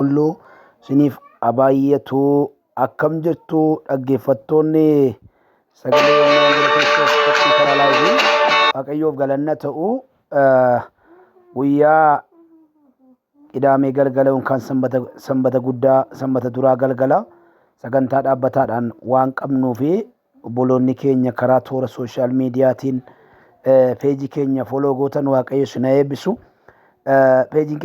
qulqulluu isiniif abaay'atu akkam jirtu dhaggeeffattoonni sagalee Waaqayyoo Kiristoos tokko karaa laayivii Waaqayyoof galanna ta'u guyyaa Idaamee galgala kan sanbata guddaa sanbata duraa galgala sagantaa dhaabbataadhaan waan qabnuu fi obboloonni keenya karaa toora sooshaal miidiyaatiin peejii keenya foloo gootan Waaqayyo isin eebbisu. Peejiin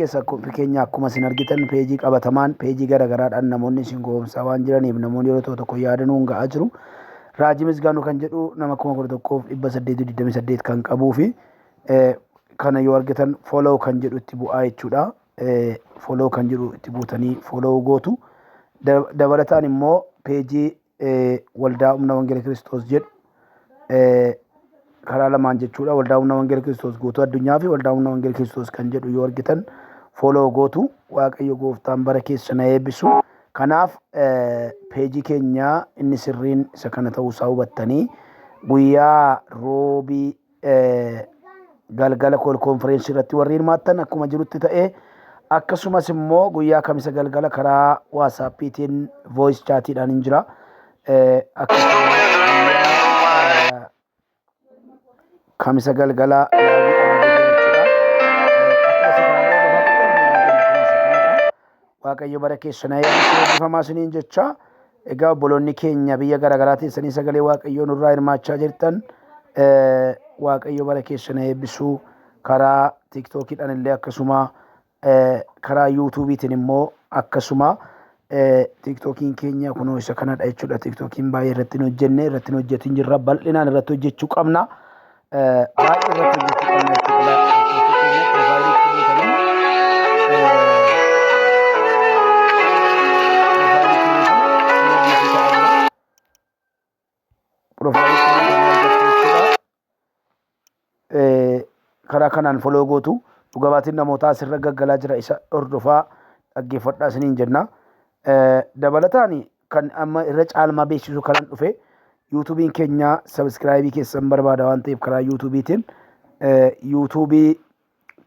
keenya akkuma isin argitan peejii qabatamaan peejii garagaraadhaan namoonni isin goomsaa waan jiraniif namoonni yeroo tokko yaadanuun ga'aa jiru. Raajii Misgaanuu kan jedhu nama 1128 kan qabuu fi kana yoo argitan foloo kan jedhu itti bu'aa jechuudha. Foloo kan jedhu itti buutanii foloo gootu. Dabalataan immoo peejii waldaa humna wangeela Kiristoos jedhu karaa lamaan jechuudha. Waldaa humna wangeela Kiristoos guutuu addunyaa fi waldaa humna wangeela Kiristoos kan jedhu yoo argitan foloo gootu. Waaqayyo gooftaan bara keessa na eebbisu. Kanaaf peejii keenya inni sirriin isa kana ta'uusaa hubattanii guyyaa roobii galgala konfereensii irratti warri hirmaattan akkuma jirutti ta'ee akkasumas immoo guyyaa kamisa galgala karaa waasaappiitiin voice chaatiidhaan hin jira. Kamisa galgala Waaqayyo bara keessa na eebbisuu eebbifamaa isiniin jecha. Egaa obboloonni keenya biyya garaagaraa teessanii sagalee Waaqayyoo nurraa hirmaachaa jirtan Waaqayyo bara keessa na eebbisuu karaa tiiktookiidhaan illee akkasuma karaa yuutuubiitiin immoo akkasuma tiiktookiin keenya kunoo isa kanadha jechuudha. Tiiktookiin baay'ee irratti hin hojjenne irratti hin hojjetin jirra bal'inaan irratti hojjechuu qabna. Baay'ee irratti hojjechuu qabna jechuudha. Karaa kanaan foloo gootu dhugabaatiin namootaa asirra gaggalaa jira isa hordofaa dhaggeeffadhaa isiniin jenna. Dabalataan kan amma irra caalmaa beeksisu kanan dhufe yuutuubiin keenya sabiskiraayibii keessan barbaada waan ta'eef karaa yuutuubiitiin yuutuubii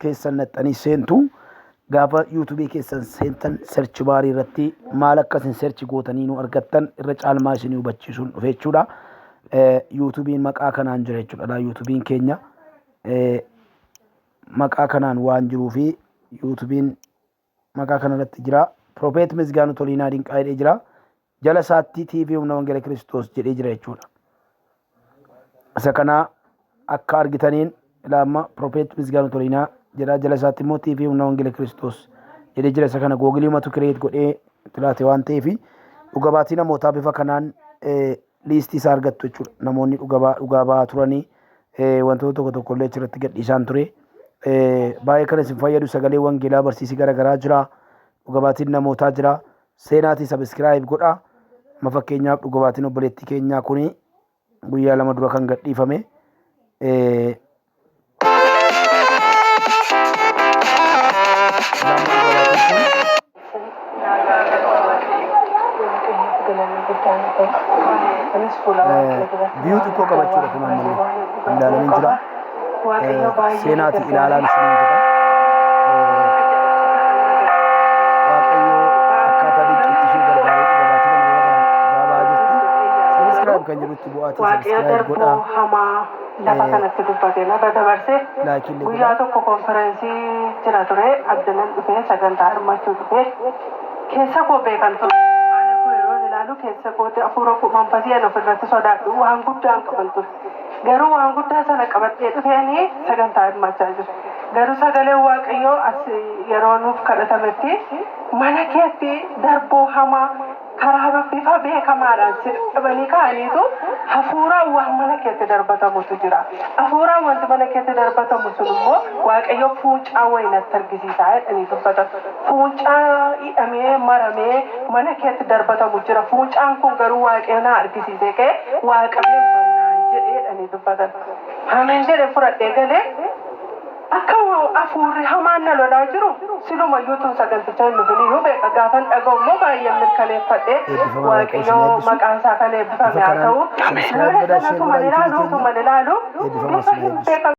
keessan naxxanii seentu gaafa yuutuubii keessan seentan serchi baarii irratti maal akkasin serchi gootanii nu argattan irra caalmaa isinii hubachiisuun dhufe jechuudha. yuutuubiin maqaa kanaan jira jechuudha. Yuutuubiin keenya maqaa kanaan waan jiruu fi yuutuubiin maqaa kanarratti jira. Prophet Misgaanuu Toliinaa Dinqaa jedhee jira. Jala isaatti TV humna wangeela Kiristoos jedhee jira jechuudha. Isa kana akka argitaniin ilaama Prophet Misgaanuu Toliinaa jedha. Jala isaatti immoo TV humna wangeela Kiristoos jedhee jira. Isa kana googilii matu kireet godhee tilaate waan ta'eef dhugabaatii namootaa bifa kanaan liistii isaa argattu jechuudha. Namoonni dhugaa ba'aa turanii wantoota tokko tokko illee achirratti gadhiisaan ture. Baay'ee kan isin fayyadu sagalee wangeelaa barsiisii garaagaraa jira. Dhugabaatiin namootaa jira. Seenaatii sabiskiraayib godha. Fakkeenyaaf dhugabaatiin obboleettii keenyaa kuni guyyaa 2 dura kan gadhiifame. Biyyu xiqqoo qabachuudha kun ammallee ilaalanii jira. Seenaati ilaalaan isiniin jedha. Waaqayyo akkaataa dinqiitti ishee gargaaree dhugabaatii kana gaabaa jirti. Sabiskiraayib kan jedhutti bu'aatii sabiskiraayib godhaa. Lafa kanatti dubbatee lafa dabarsee guyyaa tokko konfereensii jira ture. Abdanan dhufee sagantaa hirmaachuu dhufee keessa koo beekan ture. Ilaalu keessa kootti afuura manfasii ofirratti sodaadhu waan guddaa qaban ture. Garuu waan guddaa sana qabattee dhufeeni sagantaa hirmaachaa jiru. Garuu sagalee Waaqayyoo as yeroo nuuf kadhatametti mana keetti darboo hamaa karaa bifa beekamaadhaan sirqabanii ka'aniitu hafuuraan waan mana keetti darbatamutu jira. Hafuuraan wanti mana keetti darbatamu sun immoo Waaqayyo fuuncaa wayinatti argisiisaa jedhanii dubbatan. Fuuncaa hidhamee maramee mana keetti darbatamu jira. Fuuncaan kun garuu Waaqayyo na argisiisee ka'e Waaqayyoon bannaan jedhee jedhanii dubbatan. Ameen jedhee fudhadhee galee akka hafuurri hamaan na lolaa jiru silumayyuu tun saganticha hin dhufin iyyuu beeka gaafan dhaga'u immoo baay'ee mirkaneeffadhee Waaqayyo maqaan isaa kan eebbifame haa ta'u. Nama sanatu mal ilaalu bifa hin beekamu.